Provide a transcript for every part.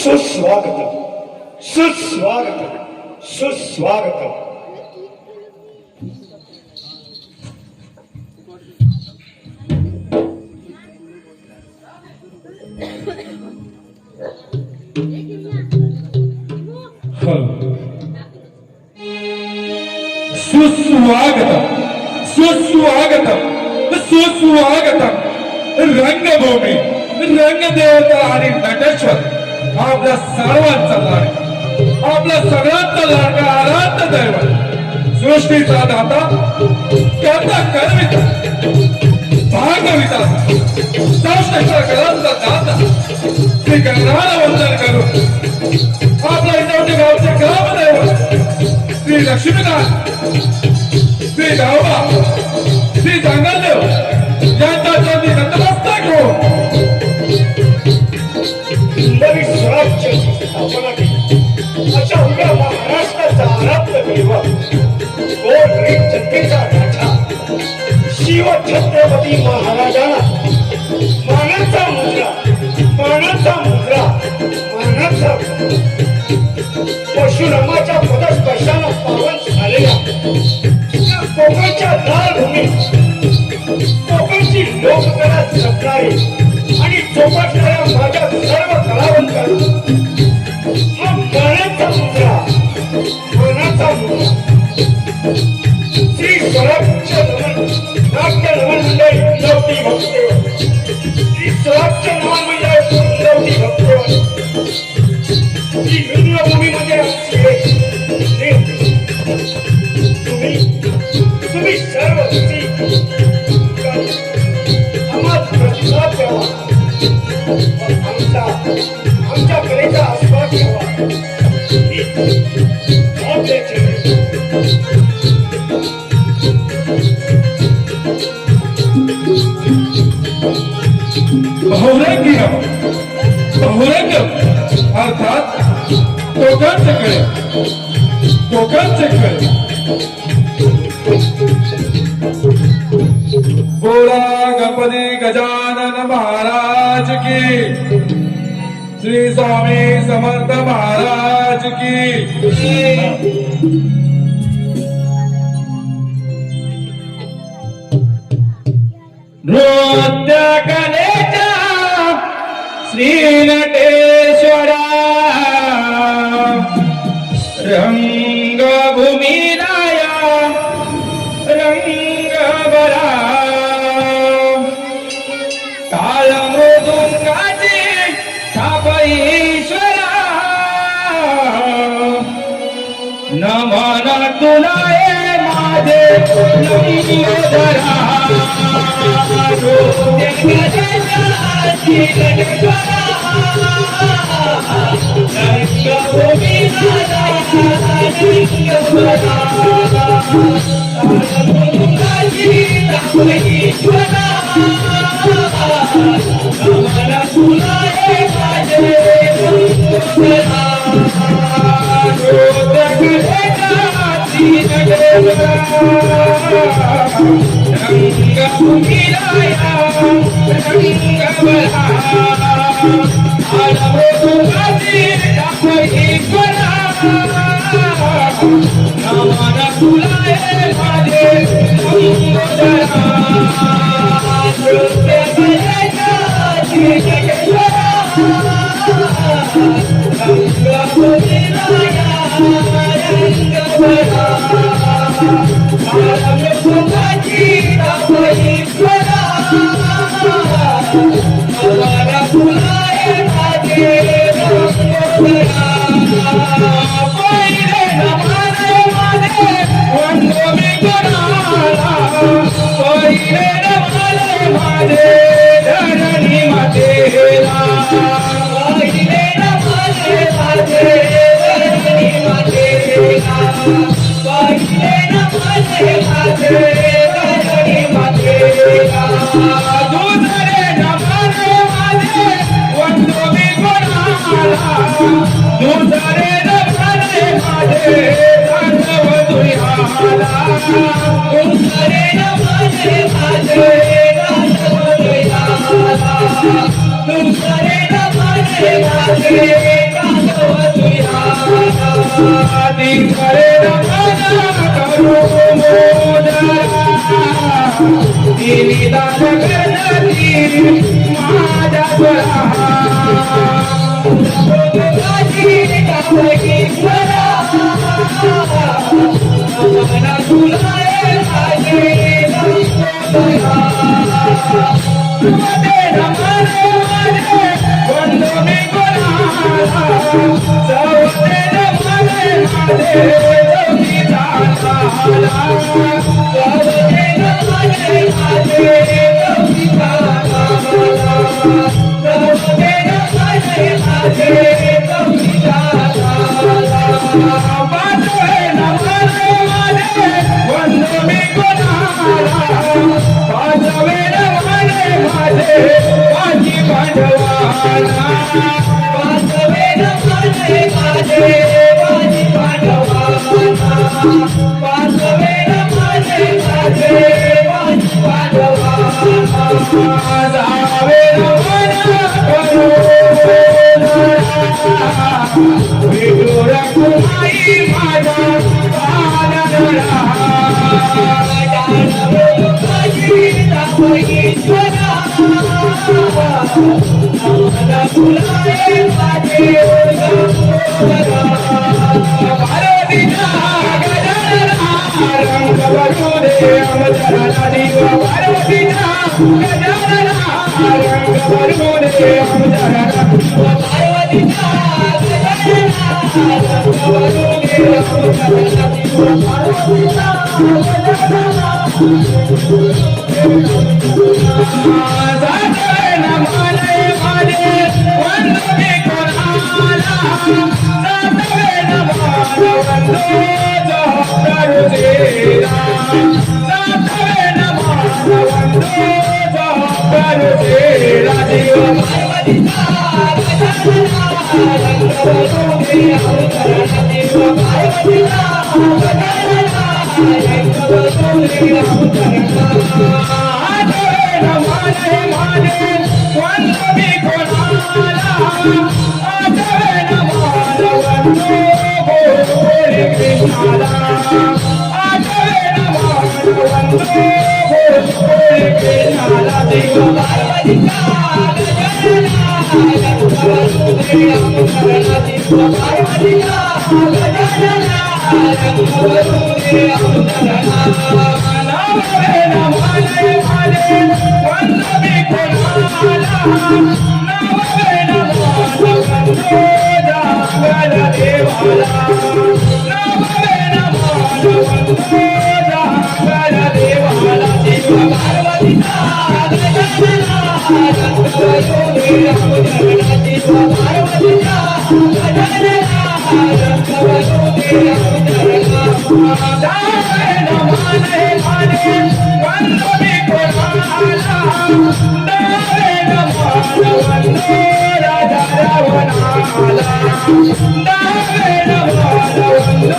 सुस्वागतम सुस्वागतम सुस्वागतम। सुस्वागतम सुस्वागतम सुस्वागतम। रंगभूमी रंगदेवता आणि नटेश्वर आपल्या सर्वांचा लाडका, आपल्या सगळ्यांचा लाडका आराध्य दैवत, सृष्टीचा दाता, कर्ता कर्मिता, भागविता, सौष्ठव कलांचा दाता श्री गंगाला वंदन करू। आपल्या इंदौरी गावचे ग्रामदैवत श्री लक्ष्मीनाथ, श्री गावबा, श्री जंगलदेव यांचा चरणी नतमस्तक हो। नवी स्वराज्य स्थापना केली अशा उद्या महाराष्ट्राचा आराध्य दैवत, गोड गरीब जनतेचा राजा शिव छत्रपती महाराजांना मानाचा मुद्रा मानाचा मुद्रा मानाचा परशुरामाच्या पदस्पर्शानं पावन झालेल्या या कोकणच्या लालभूमीत कोकणची लोककला जपणारी आणि जोपासणाऱ्या माझ्या सर्व कलावंतांना हा मानाचा मुद्रा मानाचा मुद्रा श्री स्वराज्य नमन नाट्य नमन मंडळ इंदौरी भक्तेवर, श्री स्वराज्य नमन मंडळ इंदौरी भक्तेवर, ही रंगभूमीमध्ये तुम्ही सर्व आम्हाला प्रतिसाद द्यावा, आमच्या कलेचा आस्वाद घ्यावा। बहुरंग अर्थात कोकणचे कळे, कोकणचे कळे। बोला गणपती गजानन महाराज की, श्री स्वामी समर्थ महाराज की। नृत्य कलेचा श्री नटेश्वरा, रंगभूमी राया रंग बरा, ताल मृदुंगाची थाप ईश्वरा, नमन तुला माझे लंबोदरा। पहिले नमाने माझे वंदो मी कोणाला पहिले नमाने माझे धरणी मातेला पहिले नमाने माझे धरणी मातेला पहिले नमाने माझे धरणी मातेला दुसरे नमाने माझे वंदो मी कोणाला दुसरे नमाने माझे तांडव तुझ्याला दुसरे नमाने माझे तांडव तुझ्याला दुसरे नमाने माझे तांडव तुझ्याला दिसरे नमना करू मोदरा दिली दान करती माझ्या स्वरा तुझी कामगी स्वरा नमना तुला माझे मध्ये नमने माझे वंदो मी कोणाला सवते नमने माझे दोघी जाताला सवते नमने माझे दोघी जाताला सवते नमने माझे दोघी जाताला पाचवे नमने माझे वंदो मी कोणाला पाचवे नमने माझे माझी भांडवाला पाचवे नमने माझे माझी भांडवाला पाचवे नमने माझे माझी भांडवाला जावे नमना करू विदुर कुमाई माझा पालनरा नमना फुलाए माझे भारतीचा गजानना रंग भरू दे आमच्या दिव भारतीचा गजानना रंग भरू दे आमच्या भारतीचा गजानना रंग भरू दे आमच्या दिव भारतीचा गजानना जाते नमने माझे वंदो मी कोणाला जाते नमने वंदो जो करू तेरा जाते नमने वंदो जो करू तेरा देव पार्वतीचा गजानना रंग भरू दे आमच्या देव पार्वतीचा गजानना रंग भरू दे आमच्या नमने माझे वंदो मी कोणाला आठवे नमने वंदो बोले कृष्णाला आठवे नमने वंदो बोले कृष्णाला देव पार्वतीचा गजानना रंग भरू दे आमच्या देव पार्वतीचा गजानना रंग भरू दे आमच्या नमने माझे वंदो मी कोणाला नमने वंदो जागल देवाला नमने वंदो जागल देवाला देव पार्वतीचा गजानना रंग भरू दे आमच्या देव पार्वतीचा गजानना रंग भरू दे आमच्या नमने माझे वंदो मी कोणाला नमने वंदो राजा रावणाला नमने वंदो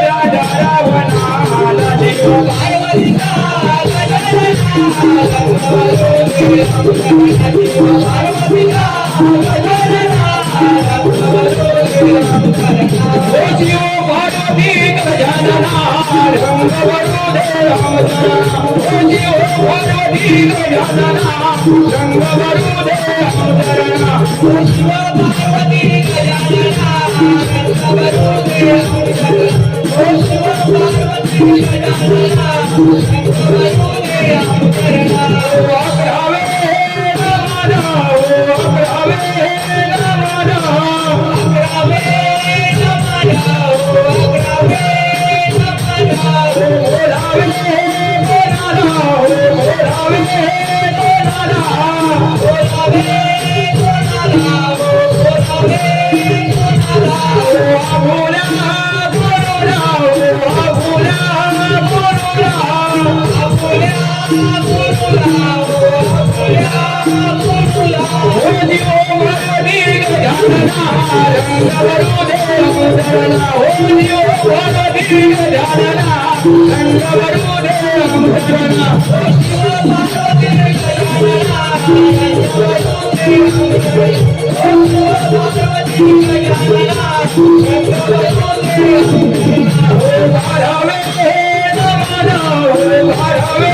राजा रावणाला देव पार्वतीचा गजानना रंग भरू दे आमच्या देव पार्वतीचा गजानना रंग भरू दे आमच्या जीव पार्वती गजानना रंग भरू दे आमच्या जीव पार्वती गजानना रंग भरू दे आमच्या शिव पार्वती गजानना रंग भरू दे आमच्या शिव पार्वती गजानना रंग भरू दे आमच्या अकरावे नमना अकरावे नमना अकरावे गजानना रंग भरू दे अवतरणा होनी ओ भगवती गजानना रंग भरू दे अवतरणा शिव पार्वती गजानना रंग भरू दे अवतरणा पार्वती गजानना रंग भरू दे अवतरणा हो भारवे नमः हो भारवे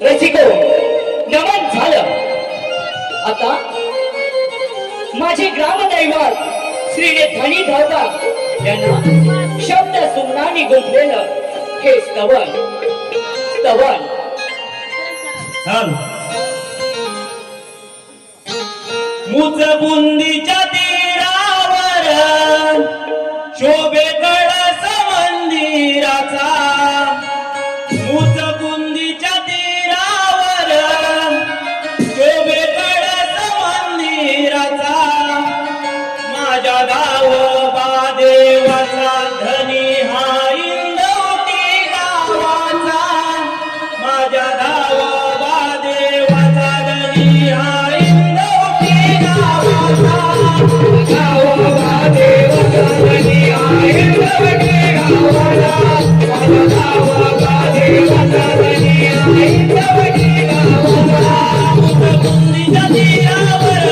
रसिको नमन झालं. आता माझे ग्रामदैवत श्री धनी धावता यांना शब्द सुमनाने गुंफलेलं हे स्तवन स्तवन मुचबुंदीच्या तीरावर शोभे कळस मंदिराचा मुचबुंदीच्या तीरावर शोभे कळस मंदिराचा माझ्या गावोबा देवाचा धनी हा इंदवटी गावाचा माझ्या गावोबा देवाचा धनी हा इंदवटी गावाचा गावोबा देवाचा धनी हा इंदवटी गावाचा माझ्या गावोबा देवाचा धनी हा इंदवटी गावाचा मुचबुंदीच्या तीरावर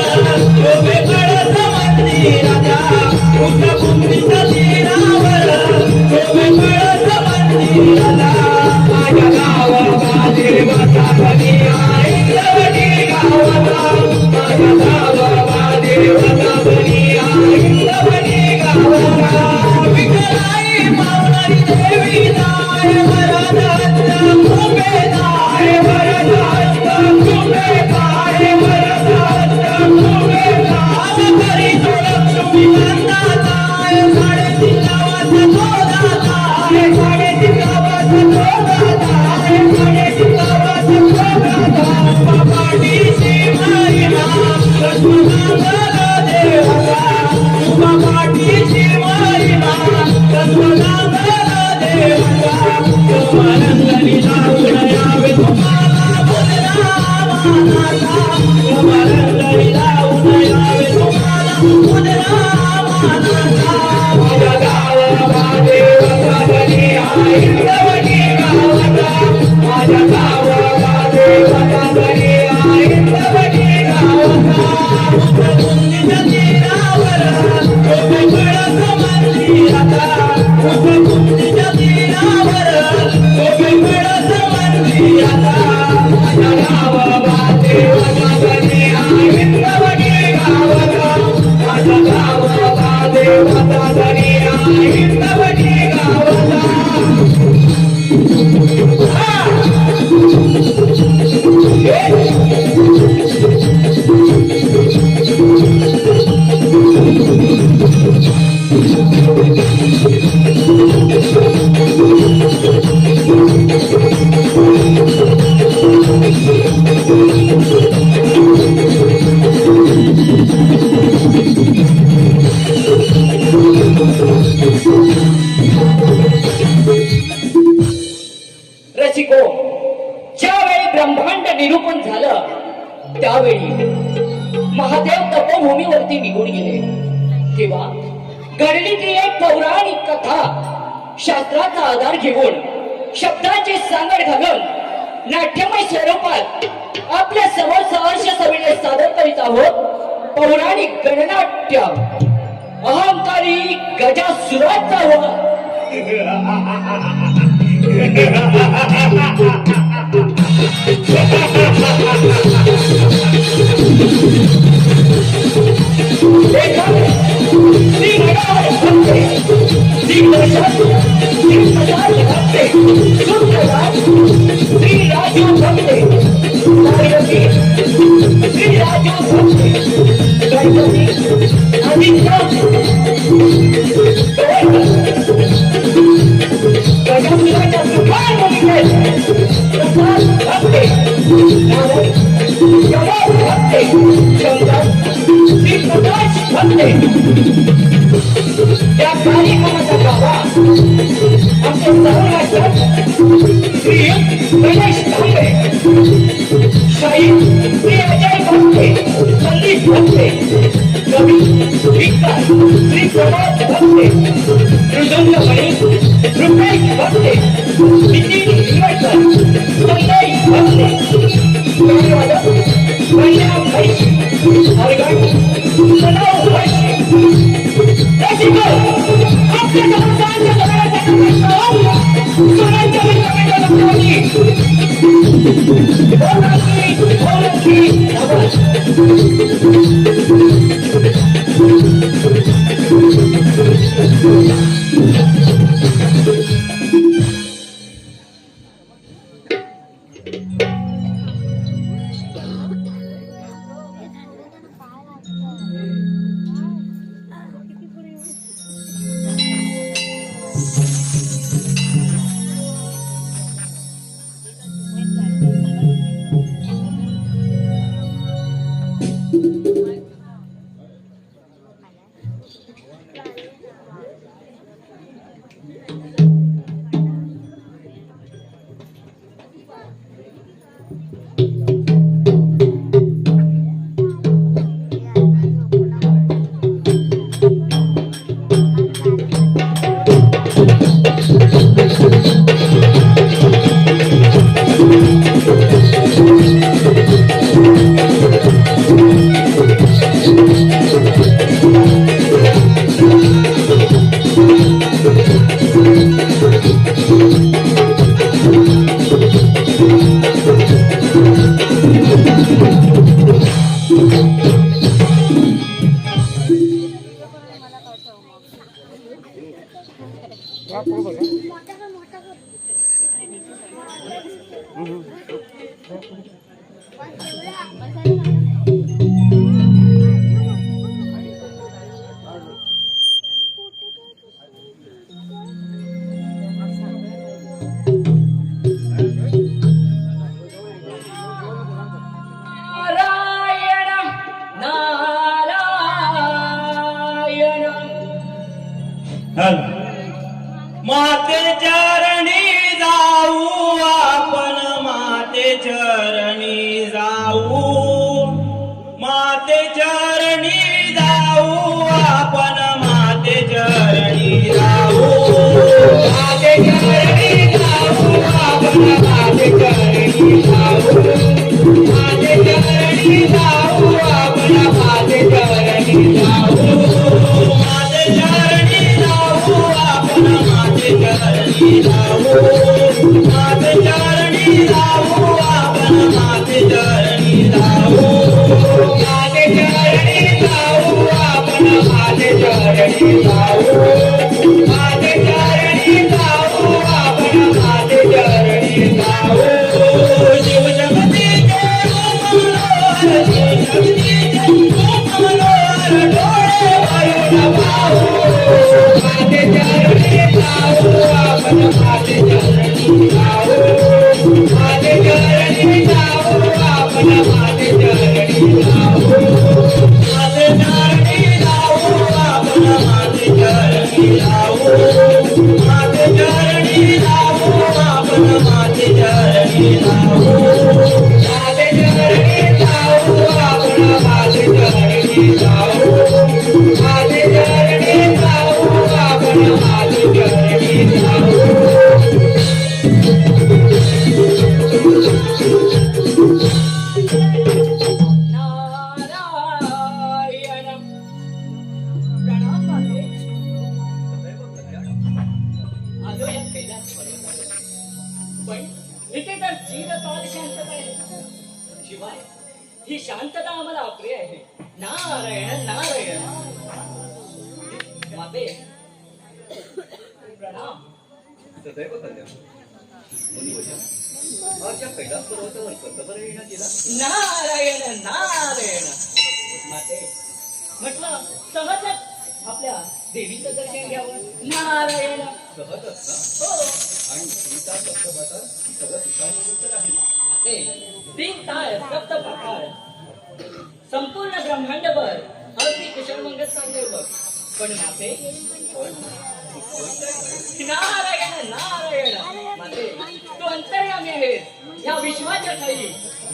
शोभे कळस मंदिराचा मुचबुंदीच्या तीरावर शोभे कळस मंदिराचा माझ्या गावोबा देवाचा धनी हा इंदवटी गावाचा माझ्या गावोबा देवाचा धनी हा इंदवटी गावाचा विठ्ठलाई पावनारी देवी जाय वरदहस्त खूपे जाय वरदहस्त खूपे जाय वरदहस्त खूपे जाय करी तो लक्ष्मी नंदा जाय साडेतीन गावाचा चोदा जाय साडेतीन गावाचा चोदा जाय साडेतीन गावाचा चोदा जाय पाठीशी महिमा लक्ष्मणांगण देवाचा तुझा पाठीशी महिमा लक्ष्मणांगण देवाचा तुमानंदनी जाऊन यावे तुम्हाला मुद्रामानाचा तुमानंदनी जाऊन यावे तुम्हाला मुद्रामानाचा माझ्या गावोबा देवाचा धनी हा इंदवटी गावाचा माझ्या गावोबा देवाचा धनी हा इंदवटी गावाचा मुचबुंदीच्या तीरावर शोभे कळस मंदिराचा मुचबुंदीच्या तीरावर शोभे कळस मंदिराचा माझ्या गावोबा देवाचा धनी हा इंदवटी गावाचा माझ्या गावोबा देवाचा धनी हा इंदवटी गावाचा रसिको, ज्यावेळी ब्रह्मांड निरूपण झालं त्यावेळी महादेव तपोभूमीवरती निघून गेले. तेव्हा घडली ती एक पौराणिक कथा. शास्त्राचा आधार घेऊन शब्दाची सांगड घालून नाट्यमय स्वरूपात आपल्या समोर सहर्ष सविने सादर करीत आहोत पौराणिक गणनाट्य. अहंकारी गजासुराचा वध. श्री गणाधर भक्ते, श्री दर्शन, श्री प्रसाद भक्ते, सुप्रभात, श्री राजू भक्ते, पार्वती, श्री राजू भक्ते, गणपती, आदित्य, गजासुराच्या सुखार मुलीचे प्रसाद भक्ते, नारायण, यमो भक्ते, शंकर, श्री प्रकाश भक्ते. या कार्यक्रमाचा गाभा आमचे सहभागी श्री गणेश तांबे, शाहीर श्री अजय भक्ते, संदीप भक्ते, कवी विकास श्री प्रमोद भक्ते, मृदुंगमणी रुपेश भक्ते, नितीन हिवळकर, संजय भक्ते, गाणवादक कन्या भाईशी, हरगण सदाव भाईशी. रसिको, आपल्या संसाराच्या जगण्याच्या कथेत सोन्याच्या विक्रमेच्या लग्नाची ओळखी आवाज. माते चरणी जाऊ आपण, माते चरणी जाऊ, माते चरणी जाऊ आपण, माते चरणी जाऊ, माते चरणी जाऊ आपण, माते चरणी जाऊ, माते चरणी जाऊ आपण, माते चरणी जाऊ, माते चरणी जाऊ आपण, माते चरणी जाऊ, माते चरणी जाऊ आपण, माते चरणी जाऊ, माते चरणी जाऊ आपण, माते चरणी जाऊ, माते चरणी जाऊ आपण, चरणी जाऊ माझे चरणी जाऊ आपण माझे चरणी जाऊ माझे चरणी जाऊ आपण माझे चरणी जाऊ नारायण प्रणाम माते. आलो या कैलास पर्वतावर. पण इथे तर चिरकाल शांतता आहे. शिवाय ही शांतता आम्हाला अप्रिय आहे. नारायण नारायण माते प्रणाम. सदैव कल्याण. मुनिवर्य, आज या कैलास पर्वतावर कसं बरं येण्यात येणार? नारायण नारायण माते म्हटलं सहजच आपल्या देवीचं दर्शन घ्यावं. नारायण सहजच ना? हो आणि सीता सप्तपटात सगळं ठिकाणी तर आहे. ते 3 ताळ सप्त पाताळ संपूर्ण ब्रह्मांडभर अगदी कुशलमंगल चालले बघ. पण माते नारायण नारायण माते तू अंतर्यामी आहेस. या विश्वाच्या ठाई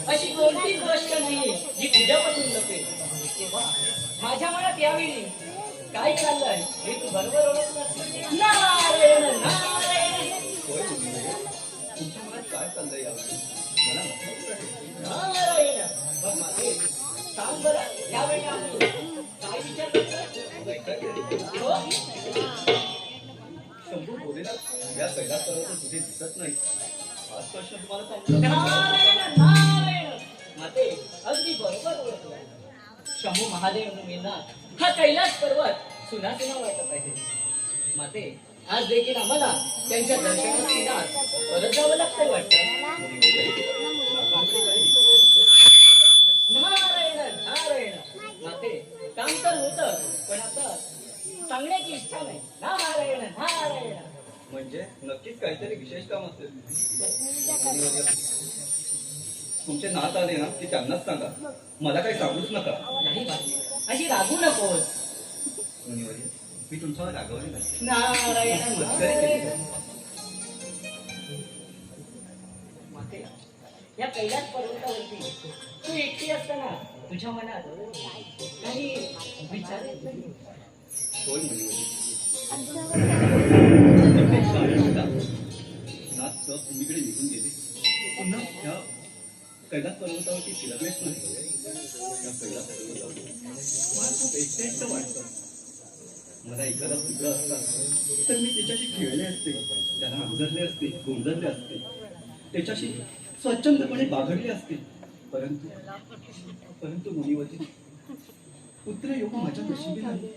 अशी कोणतीच गोष्ट नाही जी तुझ्यापासून नसेल. तेव्हा माझ्या मनात यावेळी काय चाललंय हे तू बरोबर ओळखलं. नारायण नारायण होय मुनिवर्य, तुमच्या मनात काय चाललंय यावेळी? मला माहिती नारायण मग माते सांग बरं यावेळी आम्ही काय विचार करतोय? ऐकायला हो शंभू बोलेला या कैलास पर्वत कुठे दिसत नाही. हाच प्रश्न तुम्हाला सांगतो. नारायण नारायण माते अगदी बरोबर ओळखलं. शंभू महादेव मुनींना हा कैलास पर्वत सुना सुना वाटत आहे. माते आज देखील आम्हाला त्यांच्या दर्शनासाठी परत जावं लागतंय वाटतं. नारायण नारायण माते काम तर होतं पण आता सांगण्याची इच्छा नाही. नारायण नारायण म्हणजे नक्कीच काहीतरी विशेष काम असेल. मुनिवर्य, तुमचे नात आले ना की त्यांनाच सांगा. मला काही सांगूच नका. नाही माते अशी रागू नकोस. मुनिवर्य, मी तुमच्यावर रागवले नाही. नारायण मस्करी केली. नारायण माते या कैलास पर्वतावरती तू एकटी असताना तुझ्या मनात काही विचार येत नाही. होय मुनिवर्य, ते शाळेत होता. नाथ सहज भूमीकडे निघून गेले. पुन्हा ह्या कैलास पर्वतावरती फिरकलेच नाही. या कैलास पर्वतावर मला खूप एकटं वाटतं. मला एखादा पुत्र असता तर मी त्याच्याशी खेळले असते, त्याला अंगरले असते, गोंधळले असते, त्याच्याशी स्वच्छंदपणे बागडले असते. परंतु मुनिवती पुत्र योग माझ्या नशिबी नाही.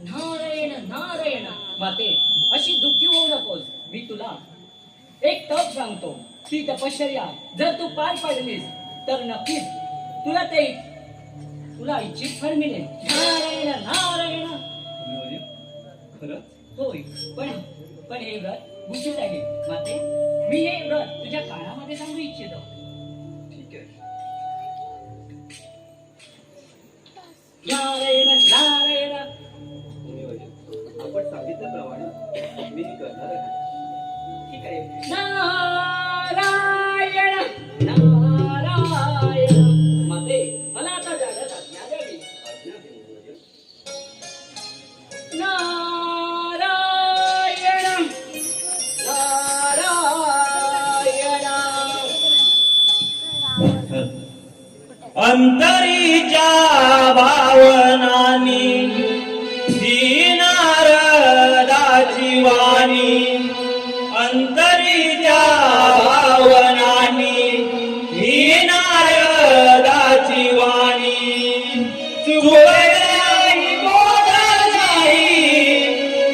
नारायण नारायण माते अशी दुःखी होऊ नकोस. मी तुला एक तप सांगतो. ती तपश्चर्या जर तू पार पाडलीस तर नक्कीच तुला इच्छित फळ मिळेल. नारायण नारायण मुनिवती खरंच? होय पण हे व्रत गुपित आहे माते. मी हे व्रत तुझ्या कानामध्ये सांगू इच्छितो. ठीक आहे. नारायण नारायण मुनिवती, आपण सांगितल्याप्रमाणे मी करणार आहे. ठीक आहे. नारायण नारायण माते मला आता जाण्यास आज्ञा द्यावी. आज्ञा दे मुनिवती. नारायण नारायण अंतरीच्या भावनानी ही नारदाची वाणी अंतरीच्या भावनानी ही नारदाची वाणी चुकल्याही बोध नाही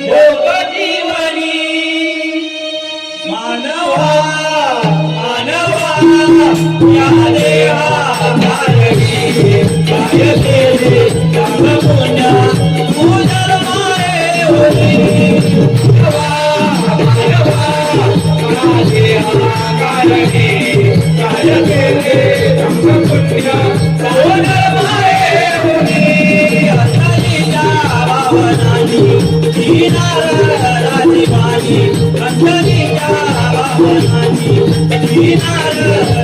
लोक जीवनी मानवा मानवा या देहा काय केले काम पुण्य पूजन मारे होती काय केले काम पुण्य पूजन मारे होती अंतरीच्या भावनानी ही नारदाची वाणी अंतरीच्या भावनानी किनार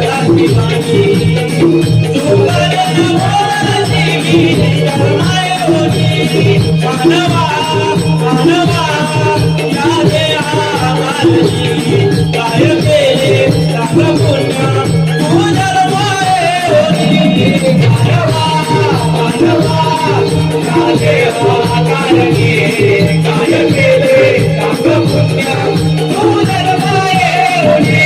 राती वाणी सुंदर नवराची मी जन्माय होती मानवा मानवा या देहाची काय केले चांगलं पुण्य तू जन्माय होती मानवा मानवा या देहाची काय केले चांगलं पुण्य तू जन्माय होती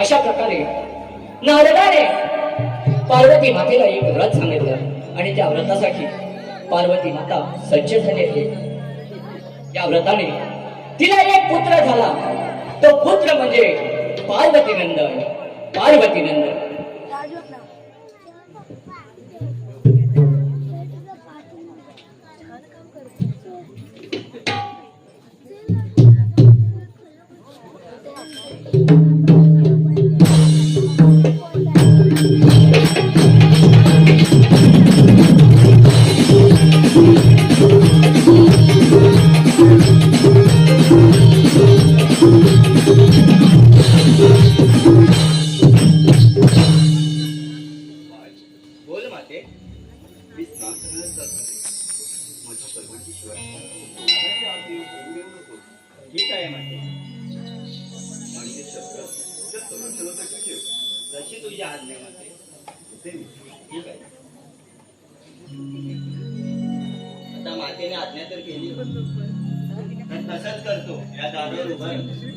अशा प्रकारे नारदाने पार्वती मातेला एक व्रत सांगितलं आणि त्या व्रतासाठी पार्वती माता सज्ज झाली आहे. या व्रताने तिला एक पुत्र झाला. तो पुत्र म्हणजे पार्वती नंदन. पार्वती नंदन बोल माते मी स्नान करायला जात होते. माझ्या परवानगीशिवाय कोणाची आरती होऊ देऊ नको. ठीक आहे माते. आणि हे शस्त्र तुझ्या संरक्षणासाठी ठेव. जशी तुझी आज्ञा माते. होते मी. ठीक आहे. आता मातेने आज्ञा तर केली तर तसंच करतो. या दारावर उभा राहतो.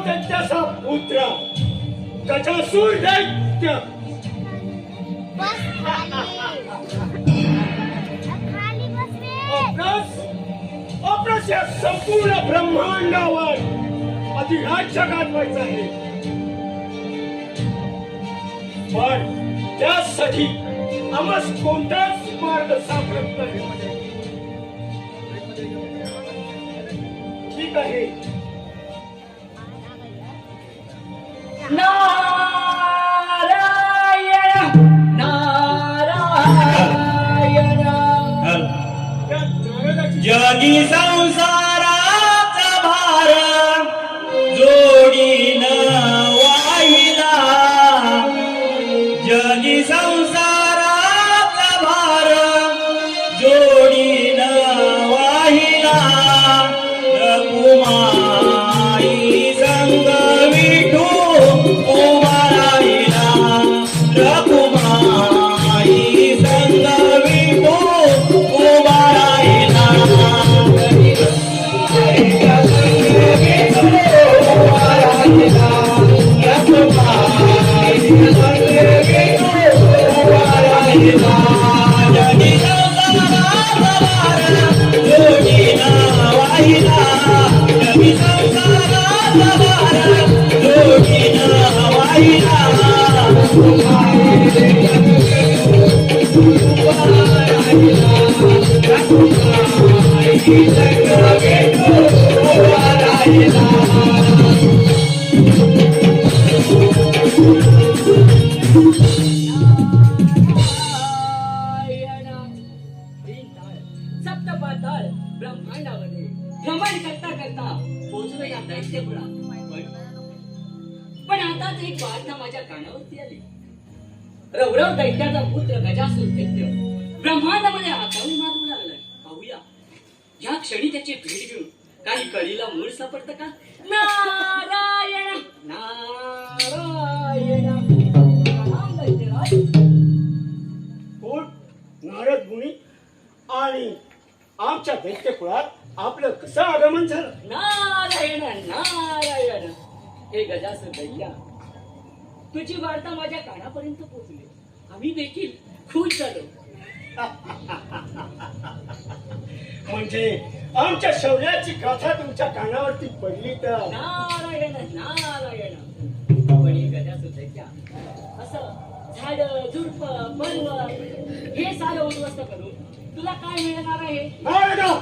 दैत्याचा पुत्र गजासूर दैत्य बस खाली बस रे. आपणास या संपूर्ण ब्रह्मांडावर अधिराज्य गाजवायचं आहे. पण त्यासाठी आम्हास कोणताच मार्ग सापडत नाही. ठीक आहे, नारायण नारायण त्या नारदाची जगी संसाराचा भार जोडीन वाहिला, जगी संसाराचा भार जोडीन वाहिला, रघुमाई संग विठू उभा राहिला, रघुमाई संग विठू उभा राहिला. सप्तपाताळ ब्रह्मांडामध्ये भ्रमण करता करता पोहोचलो या दैत्यपुरात. पण आताच एक वार्ता माझ्या कानावरती आली. रवरव दैत्याचा पुत्र गजासूर दैत्य ब्रह्मांडामध्ये हातावून मारू लागलाय. पाहूया या क्षणी त्याची भेट घेऊन काही कळीला मूळ सापडतं का? नारायण नारायण राम दैत्यराज. कोण? नारद मुनी. आणि आमच्या दैत्यकुळात आपलं कसं आगमन झालं? नारायण नारायण. हे गजासूर दैत्या, तुझी वार्ता माझ्या कानापर्यंत पोहोचली. आम्ही देखील खुश झालो. म्हणजे आमच्या शौर्याची कथा तुमच्या कानावरती पडली तर नारायण नारायण. पण हे गजासूर दैत्या असं झाड झुडप पर्वत हे सारं उद्ध्वस्त करून तुला काय मिळणार आहे? नारदा,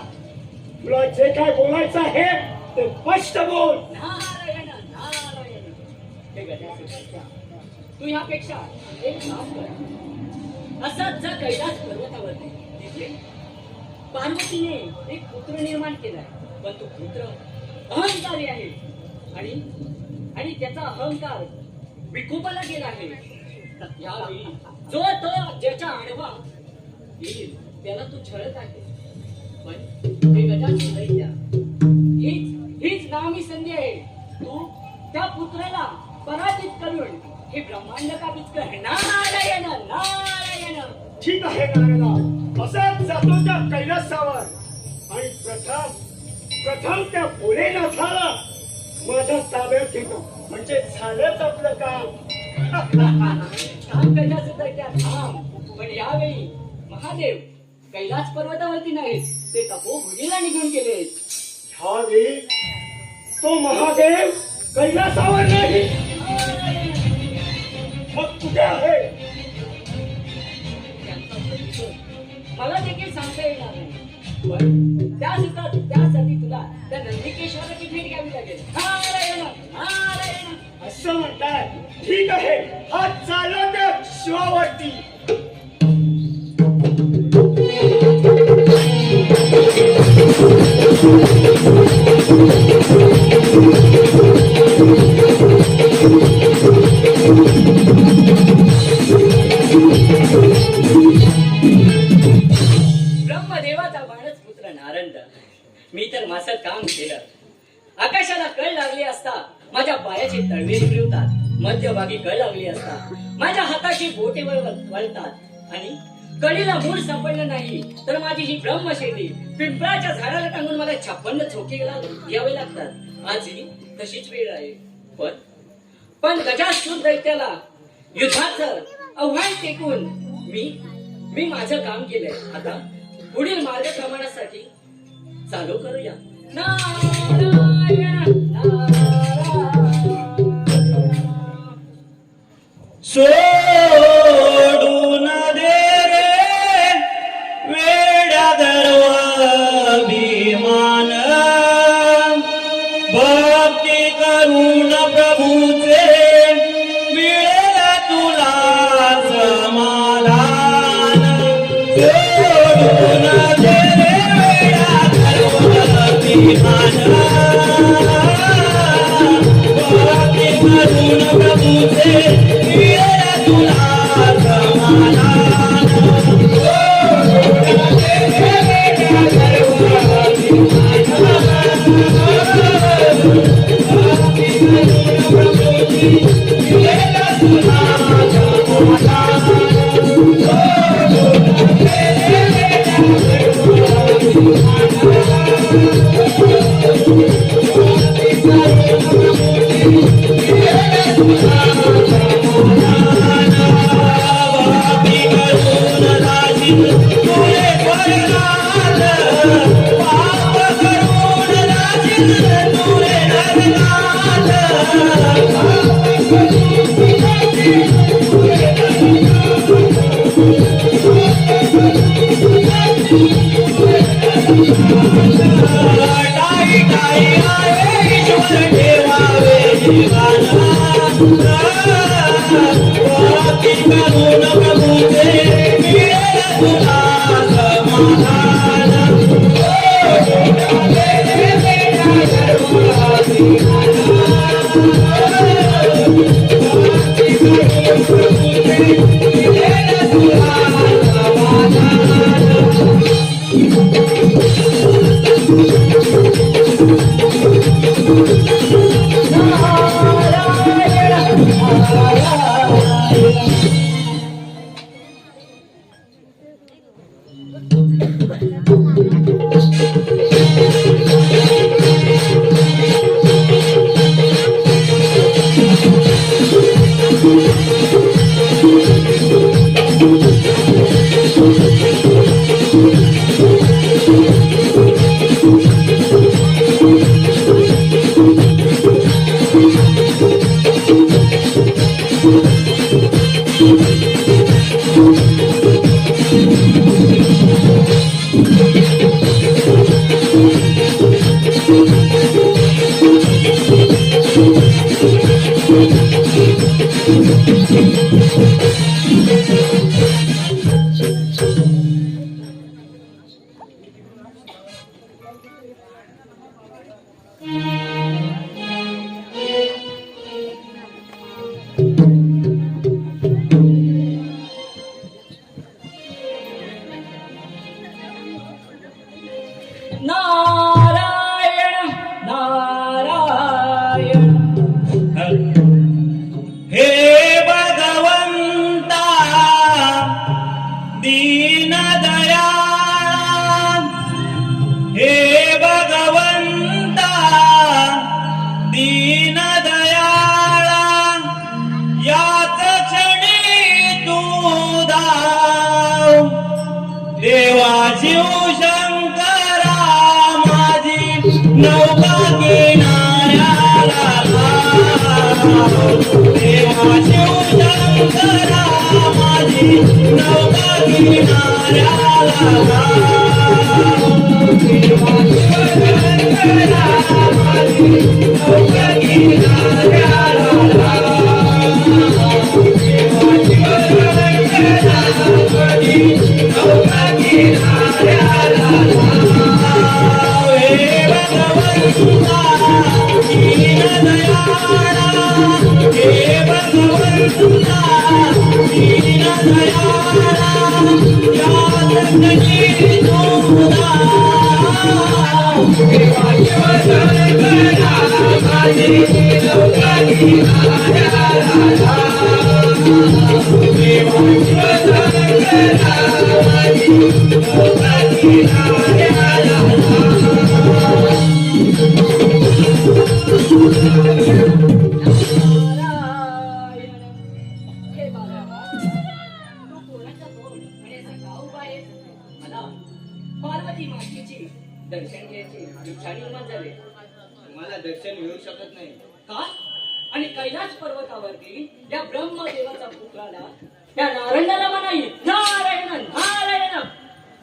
तुला जे काय बोलायचं आहे ते स्पष्ट बोल. नारायण नारायण. हे गजासूर दैत्या, तू ह्यापेक्षा एक काम कर. असंच जर कैलास पर्वतावरती तिथे पार्वतीने एक पुत्र निर्माण केलाय. पण तो पुत्र अहंकारी आहे आणि त्याचा अहंकार विकोपाला गेला आहे. यावेळी जो तो ज्याच्या आडवा येईल त्याला तू छळत आहे. पण हे गजासूर दैत्या, हीच नामी संधी आहे. तू त्या पुत्राला पराजित करून हे ब्रह्मांड काबीज कर. नारायण नारायण. ठीक आहे नारदा, असाच जातो त्या कैलासावर आणि प्रथम त्या भोलेनाथाला माझ्या ताब्यात घेतो. म्हणजे झालंच आपलं काम. काम गजासूर दैत्या थांब. पण यावेळी महादेव कैलास पर्वतावरती नाहीत, ते तपोभुजीला निघून गेले. ह्यावेळी तो महादेव कैलासावर नाही, मग कुठे आहे? मला देखील सांगता येणार नाही. पण त्यासाठी तुला त्या नंदिकेश्वराची भेट घ्यावी लागेल. नारायण नारायण. असं म्हणताय? ठीक आहे, हा चालला त्या शिवावरती. ब्रह्मदेवाचा बाणच पुत्र नारंद. मी तर माझं काम केलं. आकाशाला कळ लागली असता माझ्या पायाची तळवे फिरवतात, मध्यभागी कळ लागली असता माझ्या हाताची बोटे वळतात आणि कळीला मूळ सापडलं नाही तर माझी ही ब्रह्मशैली पिंपळाच्या झाडाला टांगून मला 56 झोके घ्यावे लागतात. आजही तशीच वेळ आहे. पण गजासूर दैत्याला युद्धाचं आव्हान टेकून मी माझं काम केलंय. आता पुढील मार्गक्रमणासाठी चालू करूया. नारायण सोडून दे रे वेड्या गर्वाभिमान, भक्ती करून प्रभूचे मिळेल तुला समाधान. सोडून दे रे वेड्या गर्वाभिमान, भक्ती करून प्रभूचे मिळेल तुला समाधान. नारायण नारायण. हे भगवंता दीन दयाळ, हे भगवंता दीन दयाळ, याच क्षणी तू धाव. देवा शिव शंकरा माझी नौका किनाऱ्याला लाव. देवा शिव शंकरा माझी नौका किनाऱ्याला लाव. देवा शिव शंकरा माझी नौका किनाऱ्याला लाव. देवा शिव शंकरा माझी नौका किनाऱ्याला लाव. हे भगवंता दीन दयाळ, हे भगवंता दीन दयाळ, याच क्षणी तू धाव. देवा शिव शंकरा माझी नौका किनाऱ्याला लाव. देवा शिव शंकरा माझी नौका किनाऱ्याला लाव. आणि कैलास पर्वतावरती या ब्रह्मदेवाचा पुत्राला त्या नारंगाला म्हणाई नारायण नारायण,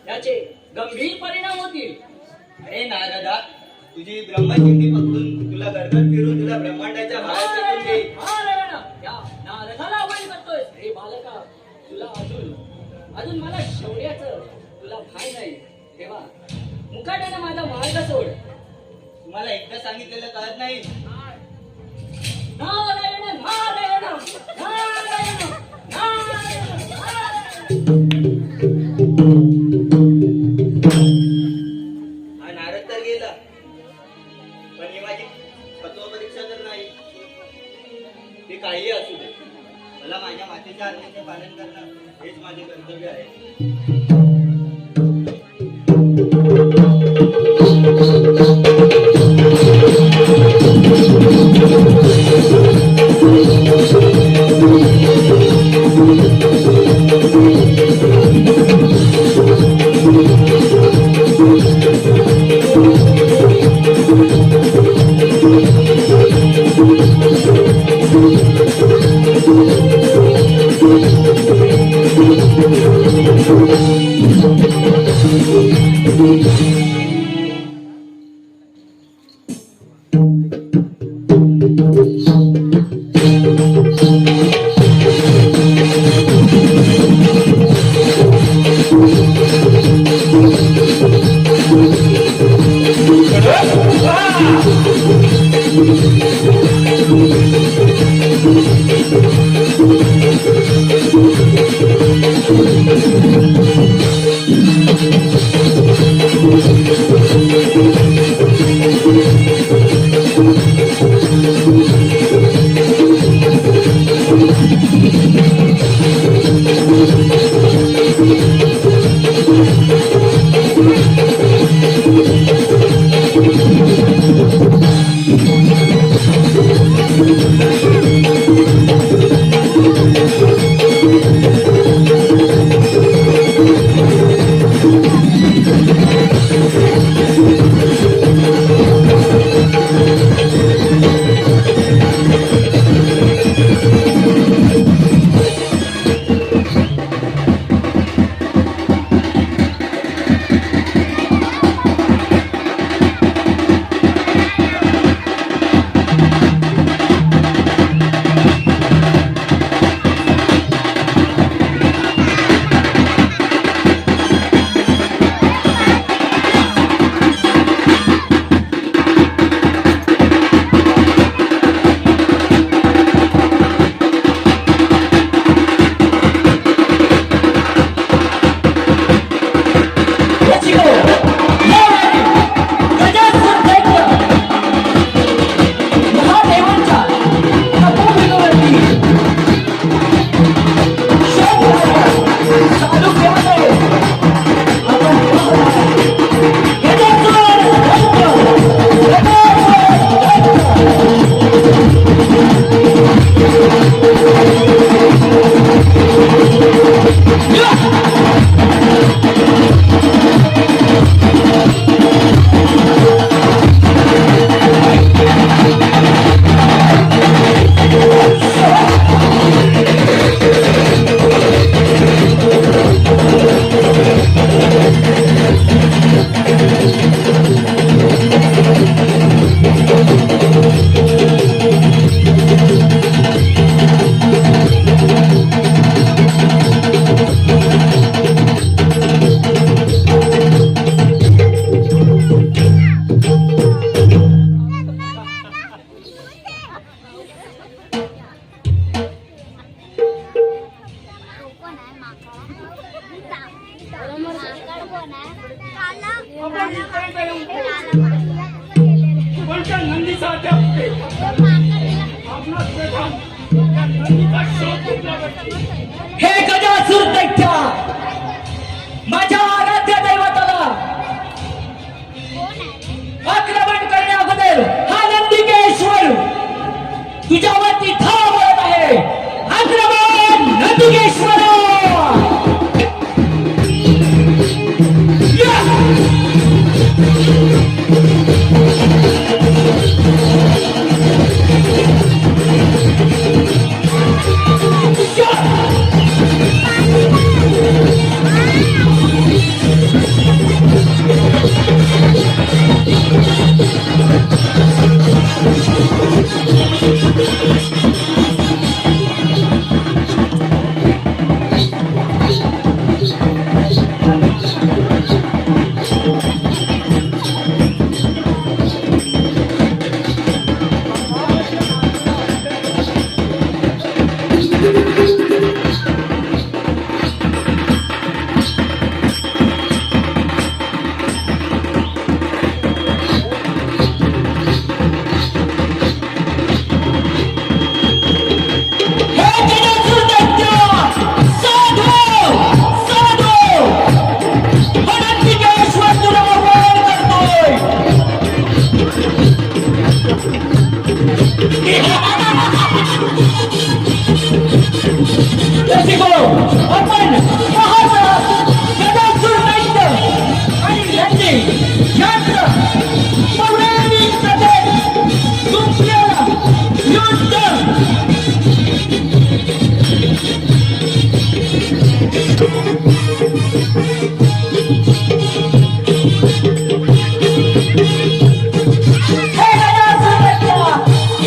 याचे गंभीर परिणाम होतील. अरे नारदा, तुझी ब्रह्मचिंती पकडून तुला गरगट फिरून तुला ब्रह्मांडाच्या बाहेर फेकून देईल. नारायण, या नारदाला बळी करतोय. हे बालका, तुला अजून मला शौर्याचं तुला भान नाही. तेव्हा मुकाट्याने माझा मार्ग सोड. तुम्हाला एकदा सांगितलेलं कळत नाही. नारायण नारायण नारायण नारायण हा नारद तर गेला, पण ही माझी तत्वपरीक्षा तर नाही. ते काही असू दे, मला माझ्या मातेच्या आज्ञेचे पालन करणं हेच माझे कर्तव्य आहे. कोणत्या नंदीचा अटॅक आपला प्रधान त्या नंदीचा शोध घेतला पाहिजे. हे गजासुर दैत्या, माझ्या आराध्य दैवताला आक्रमण करण्या अगोदर हा नंदिकेश्वर तुझ्यावरती धाव बोलत आहे. आक्रमण नंदिकेश्वर!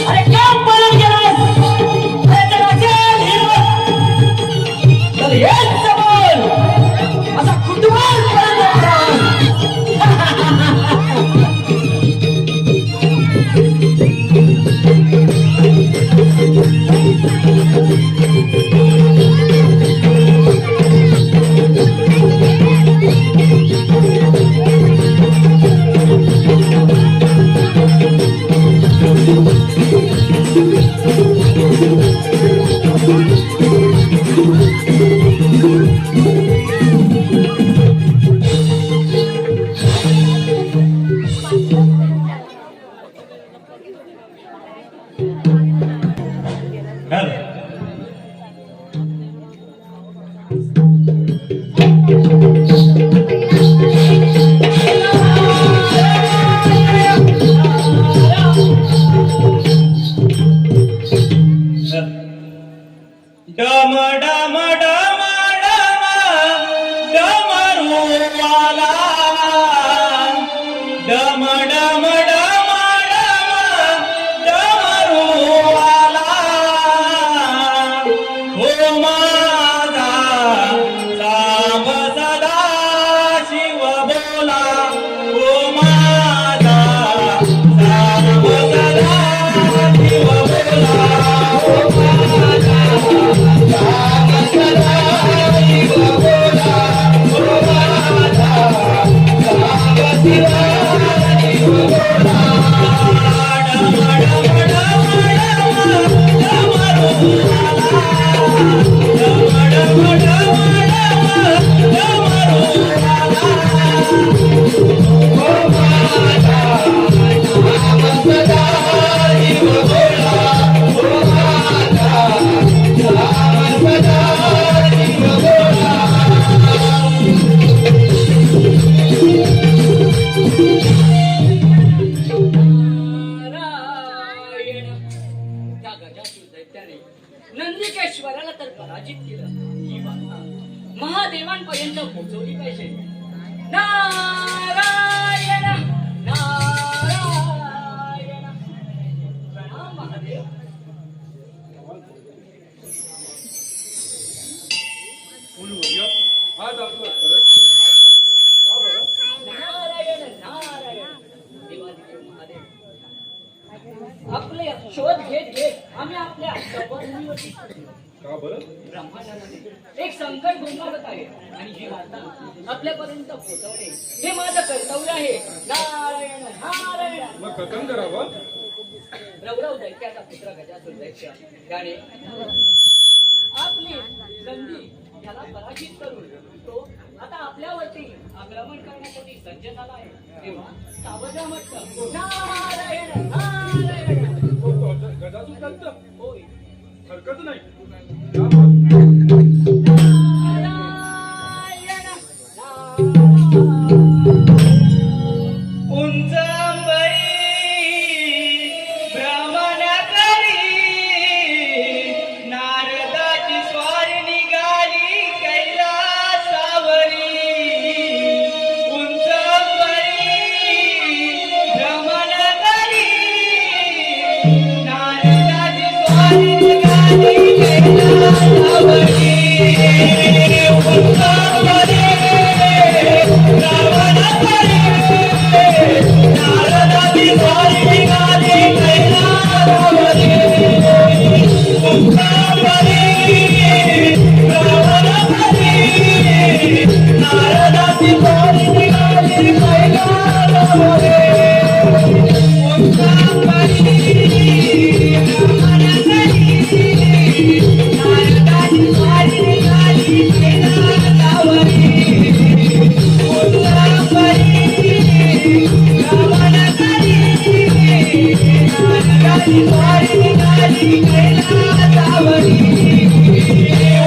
अरे काय पळून गेलास? अरे तर असेल हिरवं. तर हेच जमल. असा कुटुंबात पळून गेलास. डम डम डम डम डमरुवाला डम डम डम डम डमरुवाला हो माझा साम सदा शिव बोला हो माझा साम सदा शिव बोला हो माझा नारायण. त्या गजासूर दैत्याने नंदिकेश्वराला तर पराजित केलं. ही वार्ता महादेवांपर्यंत पोहोचवली पाहिजे. नारायण नारायण. प्रणाम महादेव. नारायण नारायण. देवादिदेव महादेव, आपले शोध घेत घेत आम्ही आपल्या तपोभूमीवरती ब्रह्मांडामध्ये एक संकट गुंगावत आहे आणि ही वार्ता आपल्यापर्यंत पोहोचवणे हे माझं कर्तव्य आहे. नारायण नारायण. रवरव दैत्याचा पुत्र गजासूर दैत्य त्याने आपली संधी याला पराजित करून तो आता आपल्यावरती आक्रमण करण्यासाठी सज्ज झाला आहे. तेव्हा सावधा म्हटलं नारायण नारायण. होय. हरकत नाही. नारायण नारायण. उंच अंबरी भ्रमण करी नारदाची स्वारी निघाली कैलासावरी. उंच अंबरी भ्रमण करी नारदाची स्वारी निघाली कैलासावरी. उंच अंबरी भ्रमण करी नारदाची स्वारी निघाली कैलासावरी. उंच अंबरी भ्रमण करी नारदाची स्वारी निघाली कैलासावरी. उंच अंबरी भ्रमण करी नारदाची स्वारी निघाली कैलासावरी. उंच अंबरी भ्रमण करी नारदाची स्वारी निघाली कैलासावरी.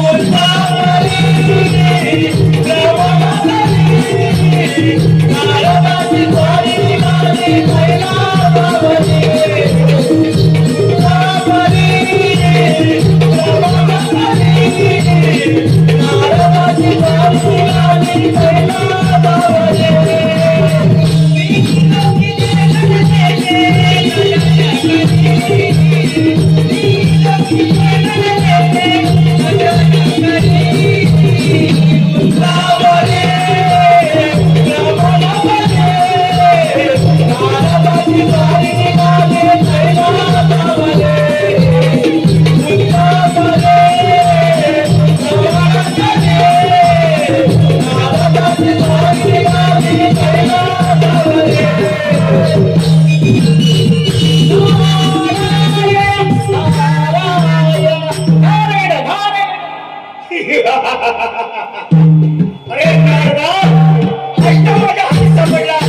उंच अंबरी भ्रमण करी नारदाची स्वारी निघाली कैलासावरी. उंच अंबरी अरे नारदा, ऐका माझ्या हाती सापडला.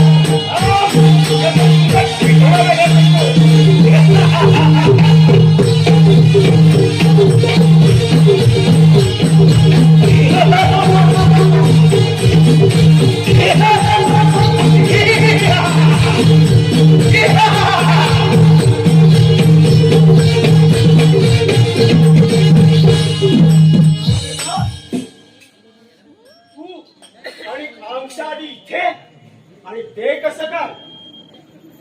तू आणि आमच्या आधी इथे आणि ते कसं काय?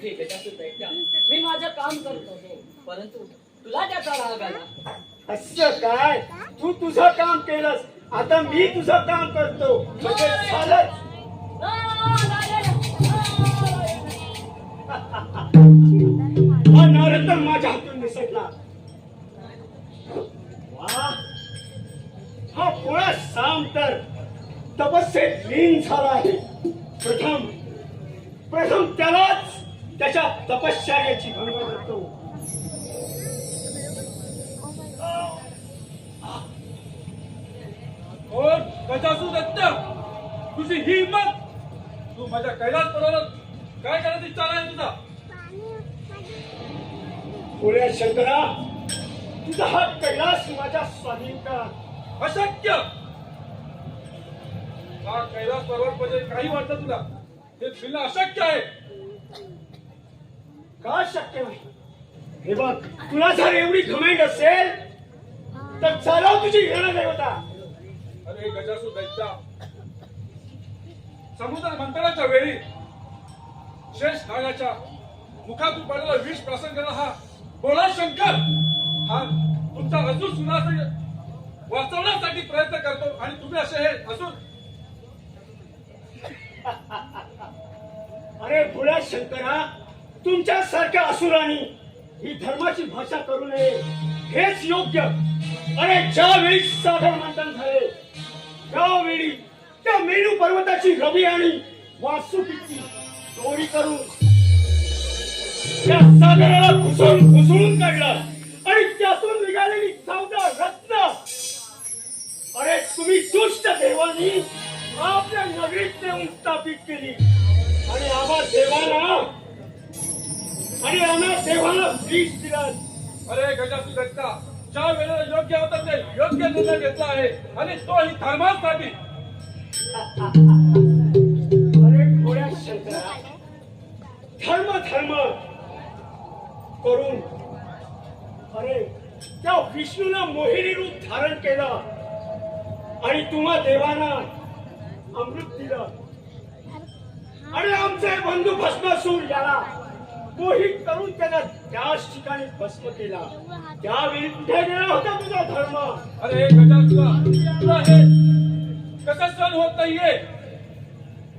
ठीक आहे त्याचं दैत्या. मी माझं काम करत होतो परंतु तुला त्याचा राग आला. असं काय? तू तुझं काम केलंस, आता मी तुझं काम करतो म्हणजे झालंच. हा नर तर माझ्या हातून निसटला. वा, हा पोळा साम तर तपस्येत लीन झाला आहे. प्रथम त्यालाच त्याच्या तपश्चर्याची भंग करतो. कोण गजासू दत्त, तुझी ही हिंमत? तू माझ्या कैलास पर्वतावर काय करायची इच्छा आहे तुझा? पुढे शंकरा, तुझा हा कैलास माझ्या स्वाधीन करा. अशक्य! हा कैलास पर्वत म्हणजे काही वाटतं तुला? हे फिरणं अशक्य आहे. का शक्य नाही? हे बघ, तुला जर एवढी घमेंड असेल तर चालव तुझी देवता. अरे गजासू दैत्या, समुद्र मंथनाच्या वेळी शेष नागाच्या मुखातून पडलेला विष प्राशन करणारा हा भोळा शंकर हा तुमचा अजून सुनास वाचवण्यासाठी प्रयत्न करतो आणि तुम्ही असे हे असून अरे भोळ्या शंकरा, तुमच्या सारख्या असुरांनी ही धर्माची भाषा करू नये हेच योग्य. अरे ज्यावेळी सागर मंथन झाले त्यावेळी त्या मेरू पर्वताची रवी आणि वासुकीची जोडी करून त्या सागराला घुसळून काढलं आणि त्यातून निघालेली 14 रत्न अरे तुम्ही दुष्ट देवानी आपल्या नगरीत नेऊन स्थापित केली आणि आम्हा देवाला विष दिला. अरे गजासू दत्ता, ज्या वेळेला योग्य होतं ते योग्य निर्णय घेतला आहे आणि तो ही धर्मासाठी. अरे थोड्या शंकरा, धर्म करून अरे त्या विष्णूला मोहिनी रूप धारण केलं आणि तुम्हा देवांना अमृत दिलं आणि आमचे बंधू भस्मासूर याला मोहित करून त्याला त्याच ठिकाणी भस्म केला. त्यावेळी कुठे गेला होता तुझा धर्म? अरे गजासुरा, तुला हे कसं सहन होत नाहीये?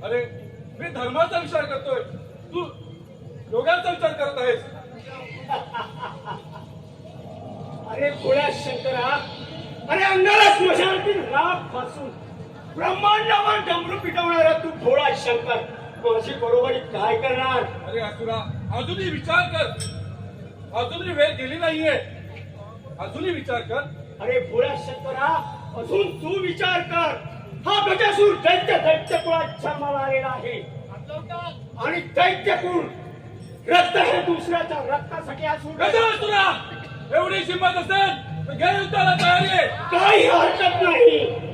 अरे मी धर्माचा विचार करतोय, तू योगाचा विचार करत आहेस. अरे भोळ्या शंकरा, अरे अंगाला स्मशानातील राग फासून ब्रह्मांडावर डमरू पिटवणारा तू भोळा शंकर माझी बरोबरी काय करणार? अरे असुरा, अजूनही विचार कर. अजूनही वेळ गेली नाहीये. अजूनही विचार कर. अरे भोळ्या शंकरा, अजून तू विचार कर. हा गजासूर दैत्य कुळात जन्माला आलेला आहे आणि दैत्य कुळ रक्त हे दुसऱ्याच्या रक्तासाठी असून गजासुरा, एवढी हिंमत असेल तर घे युद्धाला तयारी आहे. काही हरकत नाही.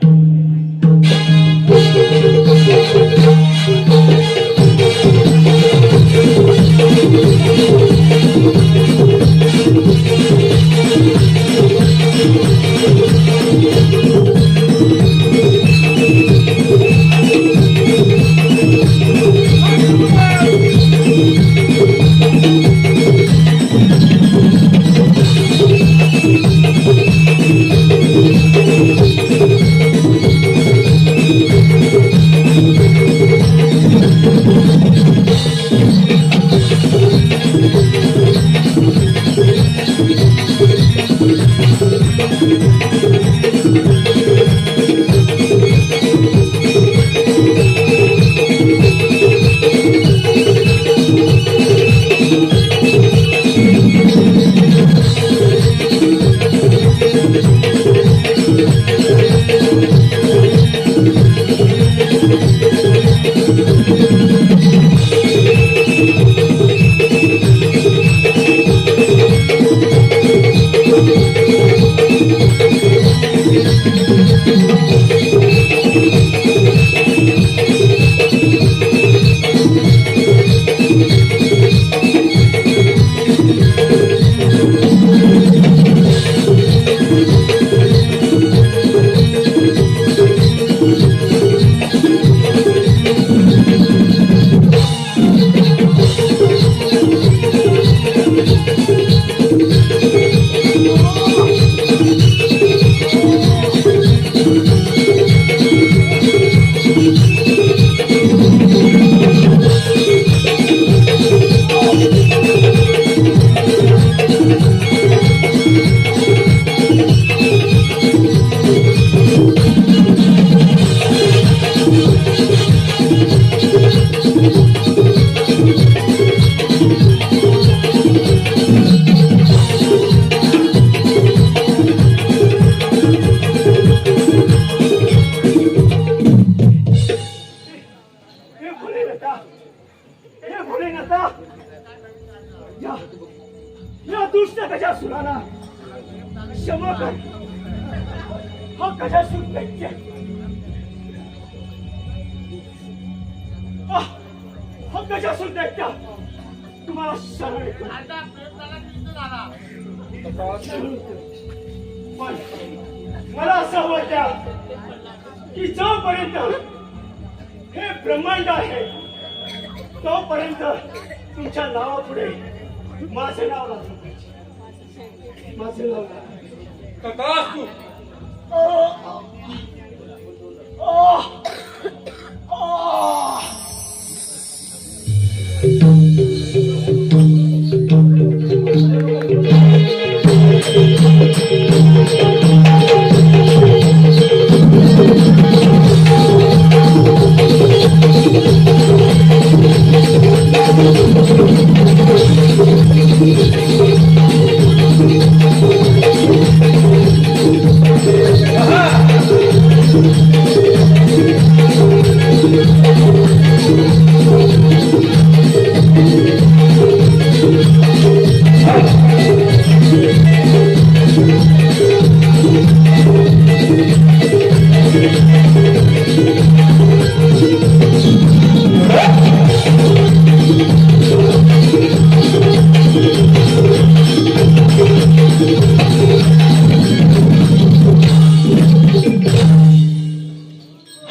क्षमा कर. हा गजासूर दैत्य हा गजासूर दैत्य तुम्हाला शरण येतो. पण मला असं वाटतं की जोपर्यंत हे ब्रह्मांड आहे तोपर्यंत तुमच्या नावापुढे माझं नाव लागलं पाहिजे. माझं नाव लागलं. तथास्तु.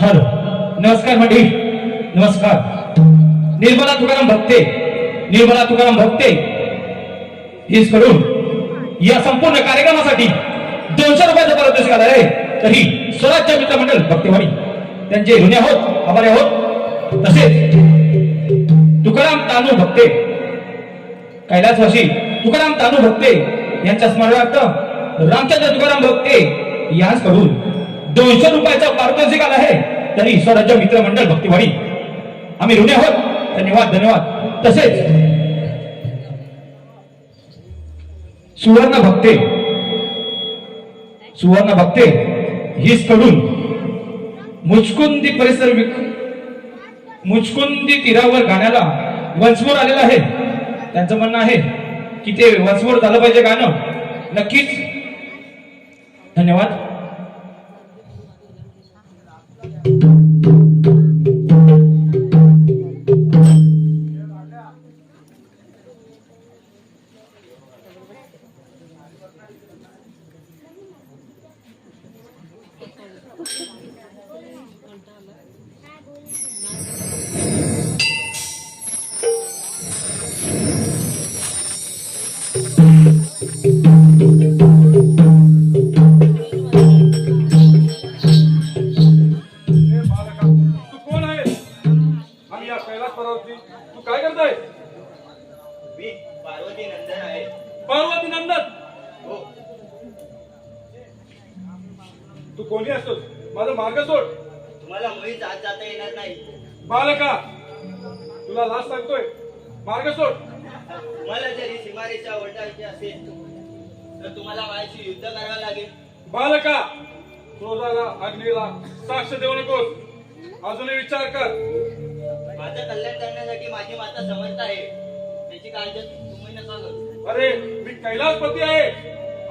हॅलो, नमस्कार मंडळी, नमस्कार. निर्मला तुकाराम भक्ते, निर्मला तुकाराम भक्ते हीच करून या संपूर्ण कार्यक्रमासाठी 200 रुपयाचं पारितोषिक आलं आहे. तरी स्वराज्य मित्र मंडळ भक्तेवाडी त्यांचे ऋणी आहोत, आभारी आहोत. तसेच तुकाराम तानू भक्ते, कैलासवासी तुकाराम तानू भक्ते यांच्या स्मरणार्थ रामचंद्र तुकाराम भक्ते यांस कडून 200 रुपयाचा पारितोषिक आला आहे. तरी स्वराज्य मित्र मंडळ भक्तीवाडी आम्ही ऋणी आहोत. धन्यवाद, धन्यवाद. तसेच सुवर्ण भक्ते, सुवर्ण भक्ते हीच कडून मुचकुंदी परिसर मुचकुंदी तीरावर गाण्याला वंसमोर आलेला आहे. त्यांचं म्हणणं आहे की ते वंसमोर झालं पाहिजे गाणं. नक्कीच. धन्यवाद. तू कोण आहे आणि या कैलास पर्वतावरती तू काय करताय? मी पार्वती नंदन आहे. पार्वती नंदन. हो. तू कोणी असतोस? माझा मार्ग सोड. तुम्हाला मुळीच आत जाता येणार नाही. बालका, तुला लाज सांगतोय, मार्ग सोड. तुम्हाला जरी सीमारेषा ओळखायची असेल तर तुम्हाला माझ्याशी युद्ध करावं लागेल. बालका, क्रोधाला अग्नीला साक्ष देऊ नकोस. अजूनही विचार कर. माझं कल्याण करण्यासाठी माझी माता समर्थ आहे. त्याची काळजी तुम्ही नका करू. अरे, मी कैलासपती आहे.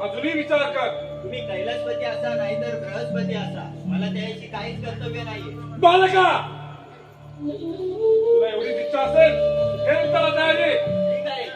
अजूनही विचार कर. तुम्ही कैलासपती असा नाहीतर बृहस्पती असा, मला त्याशी काहीच कर्तव्य नाहीये. बालका, तुला एवढी इच्छा असेल हे उत्तर द्यायचे. ठीक आहे.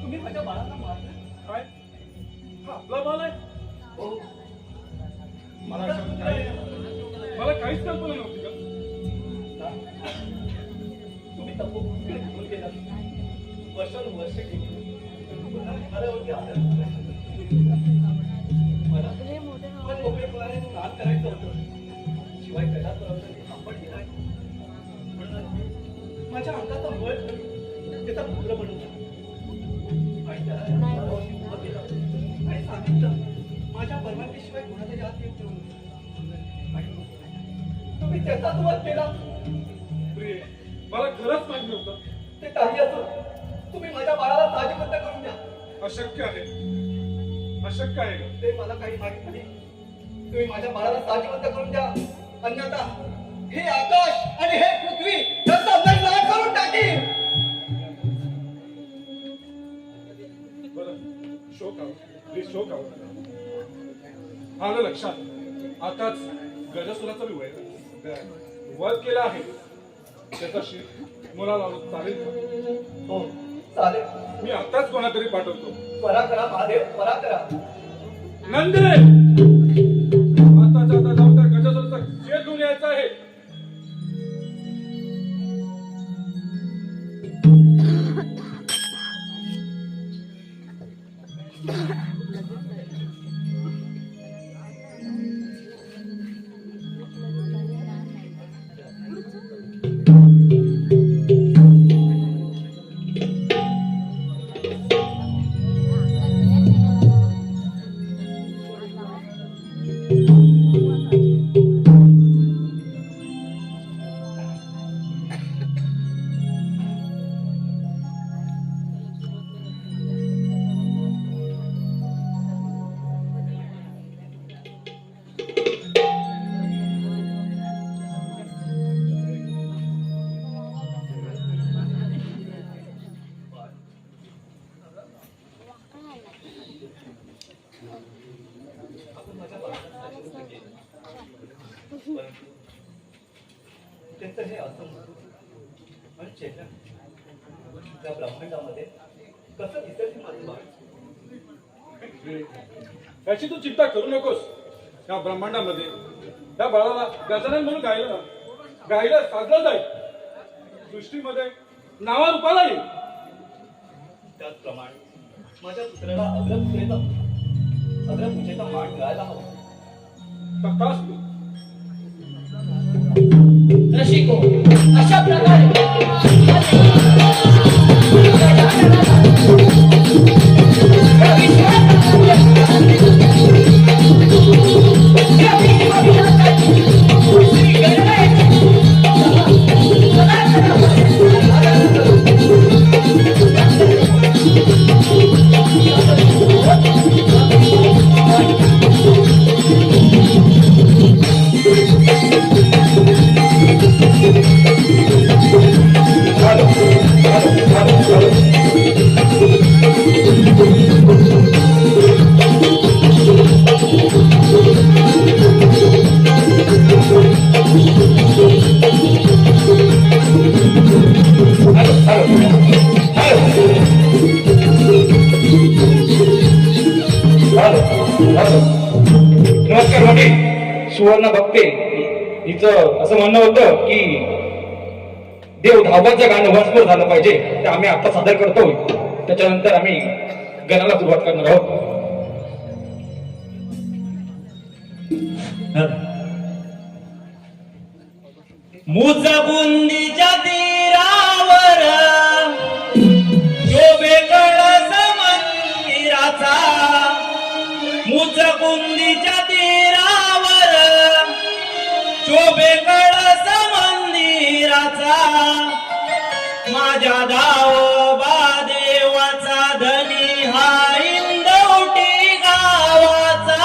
तुम्ही माझ्या बाळाला मारलं. काय? हा आपला बाल आहे. हो. मला मला काहीच कल्पना नव्हती का? तुम्ही तपोवनाकडे घेऊन गेला, वर्षानुवर्ष गेली, पुन्हा हिमालयावरती आलं. मला मन मोकळेपणाने स्नान करायचं होतं, शिवाय कैलास पर्वताची आपण नाही. म्हणून माझ्या अंगाचा बळ त्याचा पुत्र बनवला आणि त्याला हिमालयावरती उभं केलं आणि सांगितलं, माझ्या परवानगीशिवाय कोणाला याद येऊ देऊ नका. आणि तुम्ही त्याचाच वध केला. प्रिये, मला खरंच माहित नव्हतं. ते काही असो, तुम्ही माझ्या बाळाला ताजेबंद करून द्या. अशक्य आहे, अशक्य आहे का? ते मला काही माहित नाही. तुम्ही माझ्या बाळाला ताजेबंद करून द्या, अन्यथा हे आकाश आणि हे पृथ्वी यांचा नाश करून टाकीन. बरं, शोक प्लीज शोक आलं लक्षात. आताच गजसुराचा मी वध केला आहे, त्याचा शीर मुलाला चालेल का? हो चालेल. मी आताच कोणातरी पाठवतो. परा करा महादेव, परा करा. नंदे, आताच्या आता जाऊन त्या गजसुराचा शेर घेऊन यायचा आहे. त्यांचं हे असं आणि चेतन त्या ब्रह्मांडामध्ये कसं दिसेल हे माझं बाळ. याची तू चिंता करू नकोस. या ब्रह्मांडामध्ये त्या बाळाला गजानन म्हणून गायला साधलं जाईल. सृष्टीमध्ये नावारूपाला येईल. त्याचप्रमाणे माझ्या पुत्राला अग्रपूजेचा मान मिळायला हवा. तथास्तु. रसिको, अशा प्रकारे नमस्कार मंडळी. सुवर्ण भक्ते हिचं असं म्हणणं होतं की देव धाबाचं गाणं वंशभर झालं पाहिजे, ते आम्ही आता सादर करतो. त्याच्यानंतर आम्ही गाण्याला सुरुवात करणार आहोत. मुजबुंदीच्या तीरावर शोभे कळस मंदिराचा, मुजबुंदीच्या तीरावर शोभे कळस मंदिराचा, माझ्या दावोबा देवाचा धनी हा इंदवटी गावाचा,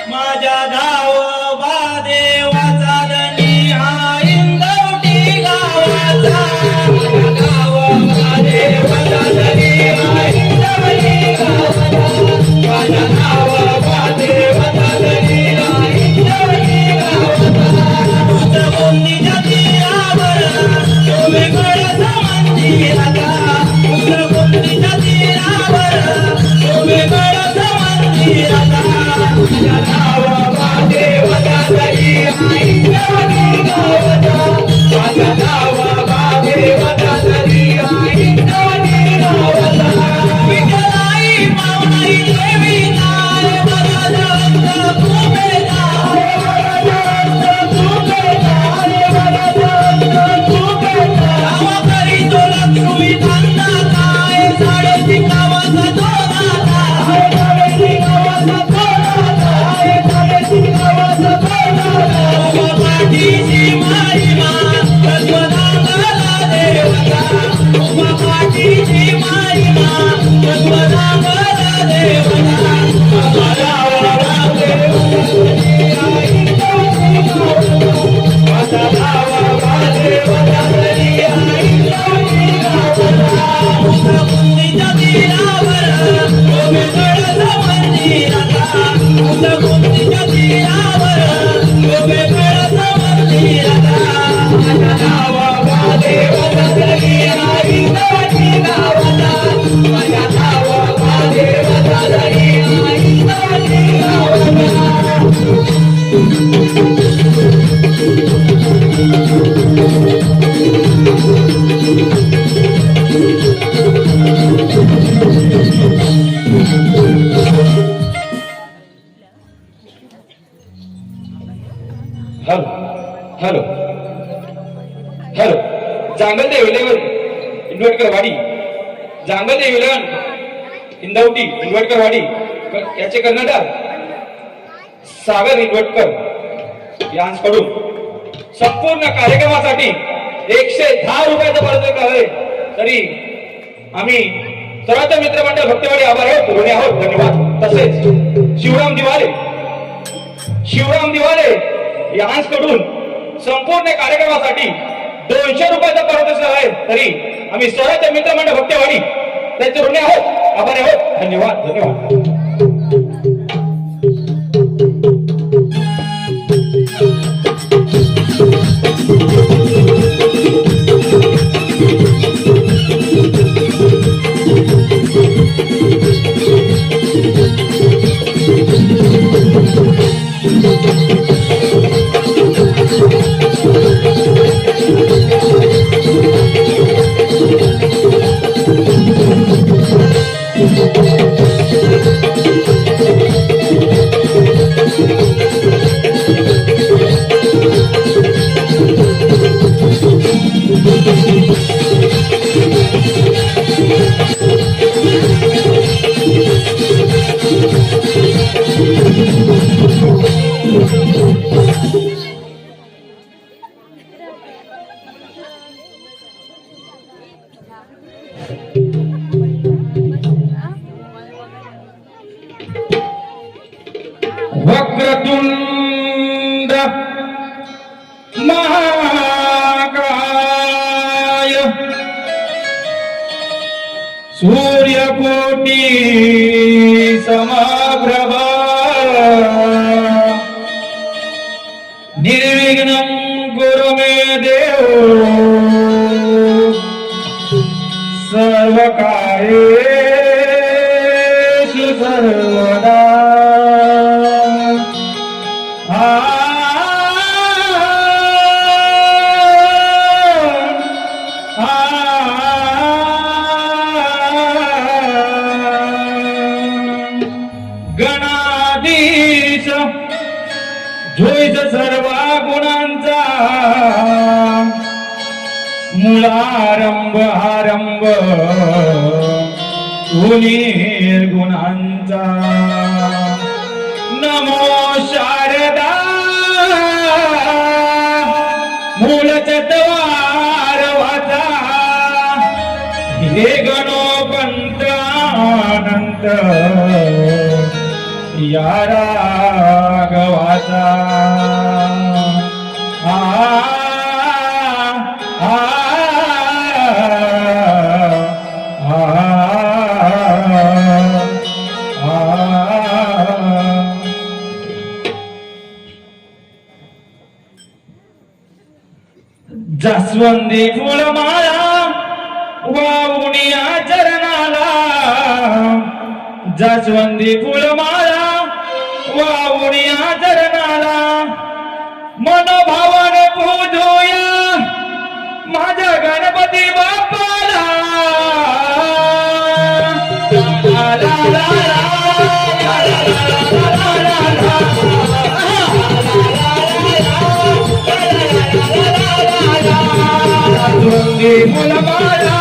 माझ्या दावोबा देवाचा धनी हा इंदवटी गावाचा, माझ्या दावोबा देवाचा धनी हा इंदवटी गावाचा, माझ्या दावोबा देवाचा धनी हा इंदवटी गावाचा, मुजबुंदीच्या तीरावर शोभे कळस मंदिराचा, महादेवाचा जरी आई नवती गावाला माझ्या नाव महादेवाचा जरी आई नवती गावाला हॅलो हॅलो हॅलो जांगल ते इलेवन इंदवटकर वाडी जांगल ते इलेवन इंदावटी इंदवटकर वाडी याचे कर्णधार सागर इंदवटकर यांकडून संपूर्ण कार्यक्रमासाठी 110 रुपयाचं पारितोषिक आहे. तरी आम्ही सर्वांचे मित्रमंडळ भक्तवाडी आभार आहोत ऋणी आहोत. धन्यवाद. तसेच शिवराम दिवाले यांकडून संपूर्ण कार्यक्रमासाठी 200 रुपयाचा पारितोषिक आहे. तरी आम्ही सर्वांचे मित्रमंडळ भक्तवाडी त्यांचे ऋणी आहोत आभारी आहोत. धन्यवाद. धन्यवाद. वक्रतुंड महाकाय सूर्यकोटी समप्रभा निर्विघ्नं कुरु मे देव सर्वकार्येषु सर्वदा. गणाधीश जोईस सर्व गुणांचा मूलारंभ आरंभ निर्गुणांचा. नमो शारदा मूलचत्वार वाचा हे गणोपंत अनंत या राघवाचा. जास्वंदी फुलमाळा वावुनिया चरणाला. जास्वंदी फुलमाळा वावुनिया चरणाला. मनोभावाने पूजूया माझ्या गणपती बाप्पाला. ला ला ला जास्वंदी फुलमाळा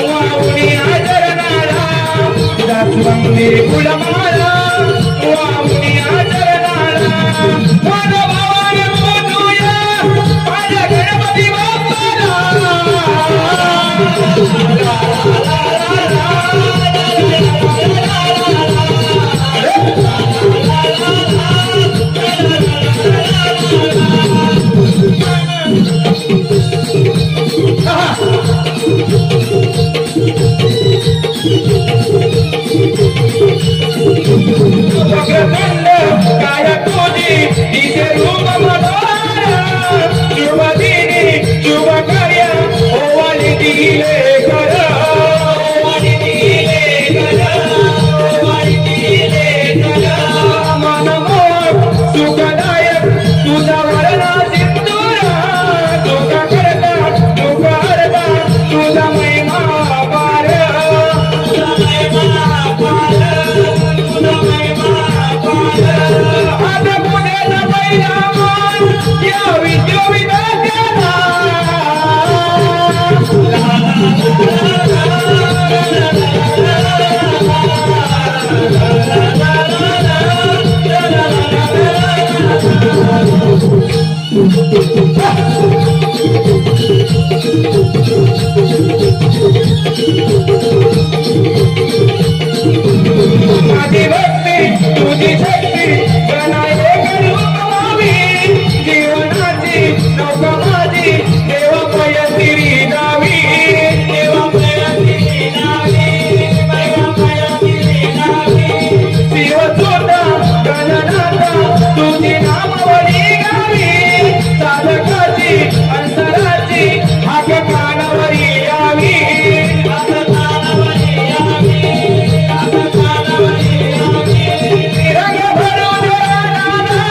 वावुनिया चरणाला. जास्वंदी फुलमाळा वावुनिया चरणाला. मनोभावाने पूजूया माझ्या गणपती बाप्पाला. काय तुझी दिसे रूप मनोहर. शुभ दिनी शुभ कार्य माझी भक्ती तुझी शक्ती बनाये करू मावी जीवनाची नौका माझी देव पयती जावी देव पयती जावी देव पयती जावी शिव तुझा गणनाथा तुझी नामवली गावी साधकाची अंतराची हाक कानावरी यावी हाक कानावरी यावी हाक कानावरी यावी रंग भरून नाना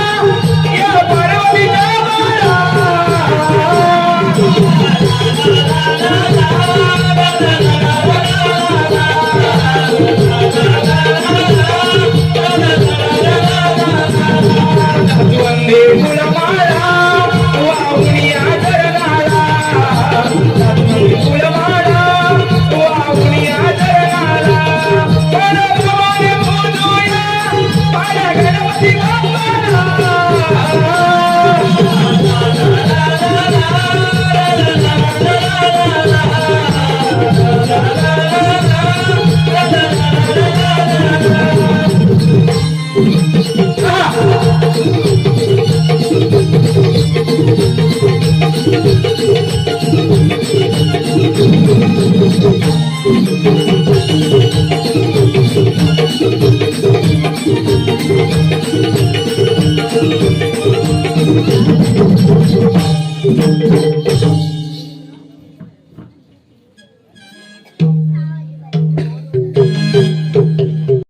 या पार्वतीचा वंदे फुलमाळा वाहुनिया चरणाला फुलमाळा वाहुनिया चरणाला परभवाने बोलूया माझ्या गणपती बाप्पाला Thank you.